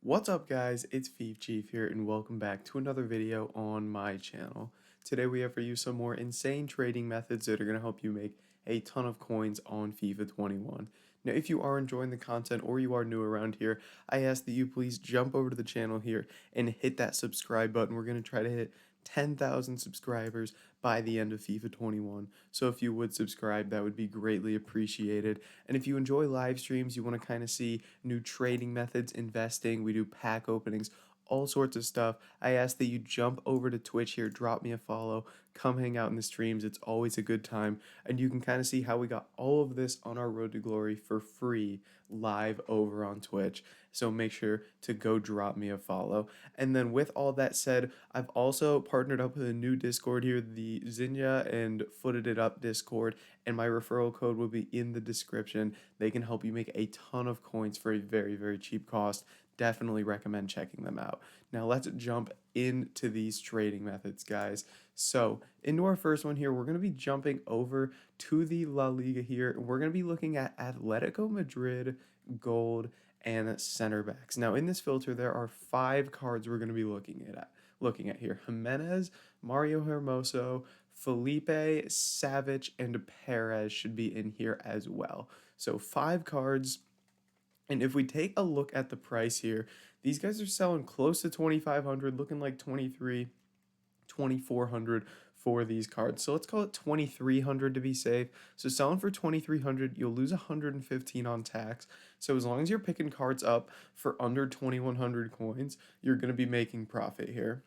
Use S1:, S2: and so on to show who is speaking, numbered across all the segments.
S1: What's up guys, it's Fifa Chief here and welcome back to another video on my channel. Today we have for you some more insane trading methods that are going to help you make a ton of coins on FIFA 21. Now if you are enjoying the content or you are new around here, I ask that you please jump over to the channel here and hit that subscribe button. We're going to try to hit 10,000 subscribers by the end of FIFA 21. So if you would subscribe, that would be greatly appreciated. And if you enjoy live streams, you want to kind of see new trading methods, investing, we do pack openings, all sorts of stuff, I ask that you jump over to Twitch here, drop me a follow, come hang out in the streams. It's always a good time. And you can kind of see how we got all of this on our road to glory for free live over on Twitch. So make sure to go drop me a follow. And then with all that said, I've also partnered up with a new Discord here, the Zinja and Footed It Up Discord, and my referral code will be in the description. They can help you make a ton of coins for a very, very cheap cost. Definitely recommend checking them out. Now let's jump into these trading methods, guys. So into our first one here, we're going to be jumping over to the La Liga here. We're going to be looking at Atletico Madrid, gold, and center backs. Now in this filter, there are 5 cards we're going to be looking at here. Jimenez, Mario Hermoso, Felipe, Savic, and Perez should be in here as well. So 5 cards. And if we take a look at the price here, these guys are selling close to 2,500, looking like 23, 2,400 for these cards. So let's call it 2,300 to be safe. So selling for 2,300, you'll lose 115 on tax. So as long as you're picking cards up for under 2,100 coins, you're going to be making profit here.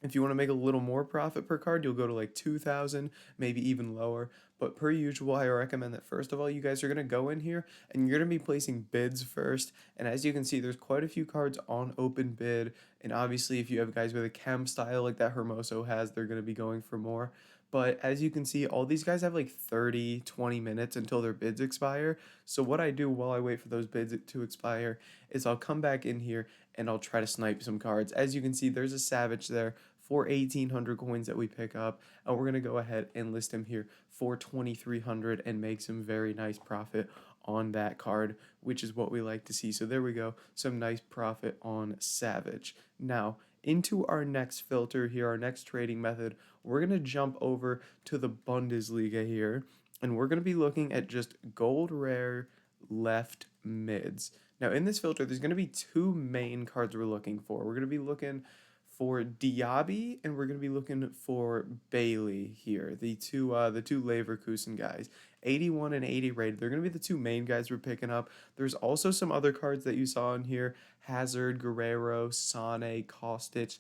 S1: If you want to make a little more profit per card, you'll go to like 2,000, maybe even lower. But per usual, I recommend that first of all, you guys are going to go in here and you're going to be placing bids first. And as you can see, there's quite a few cards on open bid. And obviously, if you have guys with a chem style like that Hermoso has, they're going to be going for more. But as you can see, all these guys have like 30, 20 minutes until their bids expire. So what I do while I wait for those bids to expire is I'll come back in here and I'll try to snipe some cards. As you can see, there's a Savage there for 1,800 coins that we pick up, and we're going to go ahead and list him here for 2,300 and make some very nice profit on that card, which is what we like to see. So there we go, some nice profit on Savage. Now into our next filter here, our next trading method, we're going to jump over to the Bundesliga here, and we're going to be looking at just gold rare left mids. Now in this filter, there's going to be 2 main cards we're looking for. We're going to be looking for Diaby, and we're going to be looking for Bailey here, the two Leverkusen guys, 81 and 80 rated. They're going to be the 2 main guys we're picking up. There's also some other cards that you saw in here: Hazard, Guerrero, Sane, Kostic,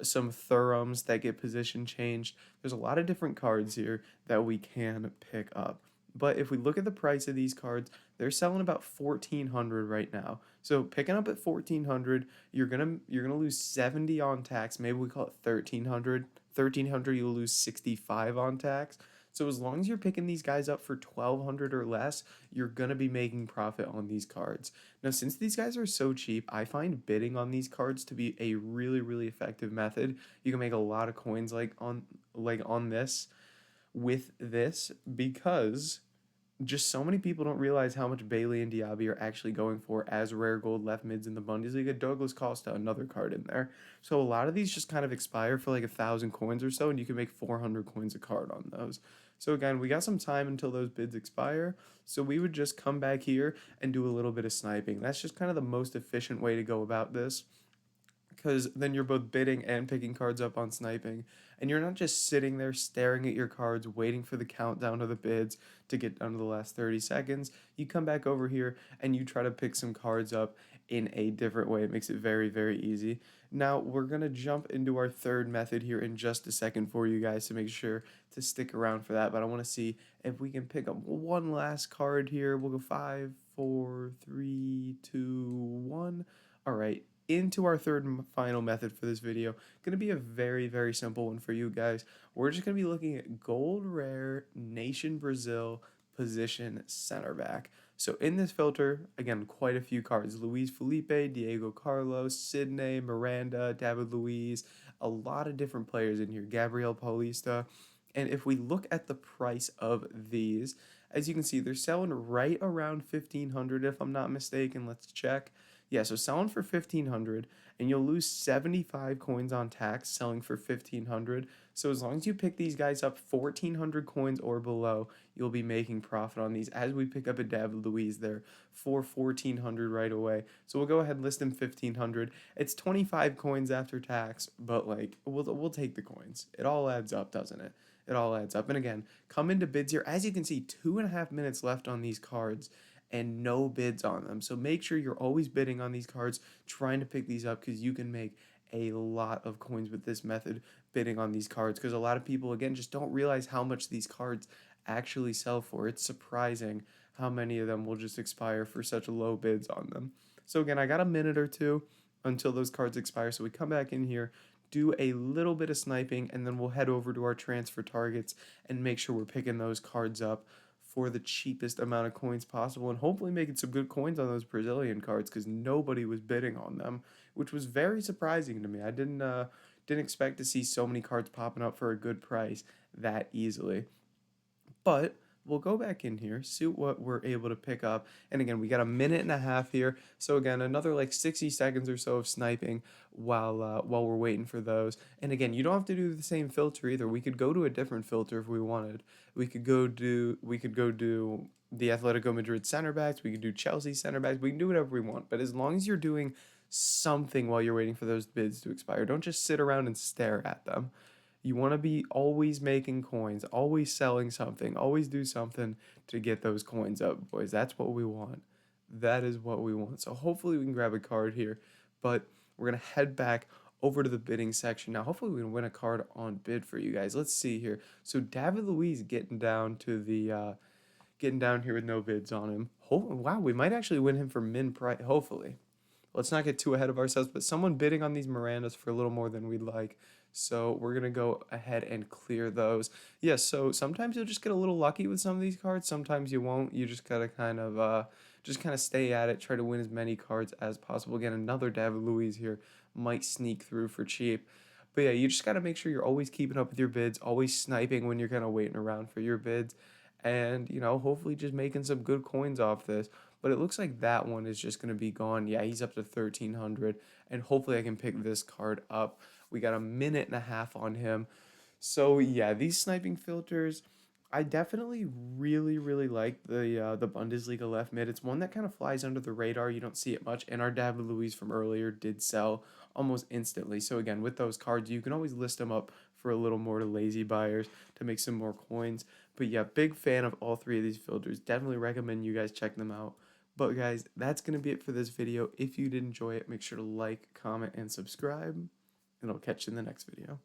S1: some Thurums that get position changed. There's a lot of different cards here that we can pick up. But if we look at the price of these cards, they're selling about 1,400 right now. So picking up at 1,400, you're gonna lose 70 on tax. Maybe we call it 1,300. 1,300, you'll lose 65 on tax. So as long as you're picking these guys up for 1,200 or less, you're gonna be making profit on these cards. Now, since these guys are so cheap, I find bidding on these cards to be a really, really effective method. You can make a lot of coins on this with this, because just so many people don't realize how much Bailey and Diaby are actually going for as rare gold left mids in the Bundesliga. Douglas Costa, another card in there. So a lot of these just kind of expire for like 1,000 coins or so, and you can make 400 coins a card on those. So again, we got some time until those bids expire. So we would just come back here and do a little bit of sniping. That's just kind of the most efficient way to go about this, because then you're both bidding and picking cards up on sniping, and you're not just sitting there staring at your cards waiting for the countdown of the bids to get down to the last 30 seconds. You come back over here and you try to pick some cards up in a different way. It makes it very, very easy. Now we're going to jump into our third method here in just a second for you guys, to make sure to stick around for that. But I want to see if we can pick up one last card here. We'll go 5, 4, 3, 2, 1. All right, into our third and final method for this video. Going to be a very, very simple one for you guys. We're just going to be looking at gold rare nation Brazil position center back. So in this filter, again, quite a few cards: Luis Felipe, Diego Carlos, Sidney, Miranda, David Luiz, a lot of different players in here, Gabriel Paulista. And if we look at the price of these, as you can see, they're selling right around 1,500 if I'm not mistaken. Let's check. Yeah, so selling for 1500 and you'll lose 75 coins on tax selling for 1500. So as long as you pick these guys up 1400 coins or below, you'll be making profit on these as we pick up a David Luiz there for 1400 right away. So we'll go ahead and list him 1500. It's 25 coins after tax, but like we'll take the coins. It all adds up, doesn't it? It all adds up. And again, come into bids here. As you can see, 2.5 minutes left on these cards and no bids on them. So make sure you're always bidding on these cards, trying to pick these up because you can make a lot of coins with this method bidding on these cards because a lot of people again just don't realize how much these cards actually sell for. It's surprising how many of them will just expire for such low bids on them. So again, I got a minute or two until those cards expire. So we come back in here, do a little bit of sniping, and then we'll head over to our transfer targets and make sure we're picking those cards up for the cheapest amount of coins possible and hopefully making some good coins on those Brazilian cards because nobody was bidding on them, which was very surprising to me. I didn't expect to see so many cards popping up for a good price that easily. But we'll go back in here, see what we're able to pick up. And again, we got a minute and a half here. So again, another like 60 seconds or so of sniping while we're waiting for those. And again, you don't have to do the same filter either. We could go to a different filter if we wanted. We could go do the Atletico Madrid center backs. We could do Chelsea center backs. We can do whatever we want. But as long as you're doing something while you're waiting for those bids to expire, don't just sit around and stare at them. You want to be always making coins, always selling something, always do something to get those coins up, boys. That's what we want. That is what we want. So hopefully we can grab a card here, but we're going to head back over to the bidding section. Now, hopefully we can win a card on bid for you guys. Let's see here. So David Luiz getting down to the getting down here with no bids on him. Wow, we might actually win him for min price, hopefully. Let's not get too ahead of ourselves, but someone bidding on these Mirandas for a little more than we'd like. So we're going to go ahead and clear those. Yes, so sometimes you'll just get a little lucky with some of these cards. Sometimes you won't. You just got to kind of stay at it, try to win as many cards as possible. Again, another David Luiz here might sneak through for cheap. But yeah, you just got to make sure you're always keeping up with your bids, always sniping when you're kind of waiting around for your bids. And, hopefully just making some good coins off this. But it looks like that one is just going to be gone. Yeah, he's up to 1300. And hopefully I can pick this card up. We got a minute and a half on him. So yeah, these sniping filters, I definitely really, really like the Bundesliga left mid. It's one that kind of flies under the radar. You don't see it much. And our David Luiz from earlier did sell almost instantly. So again, with those cards, you can always list them up for a little more to lazy buyers to make some more coins. But yeah, big fan of all three of these filters. Definitely recommend you guys check them out. But guys, that's going to be it for this video. If you did enjoy it, make sure to like, comment, and subscribe. And I'll catch you in the next video.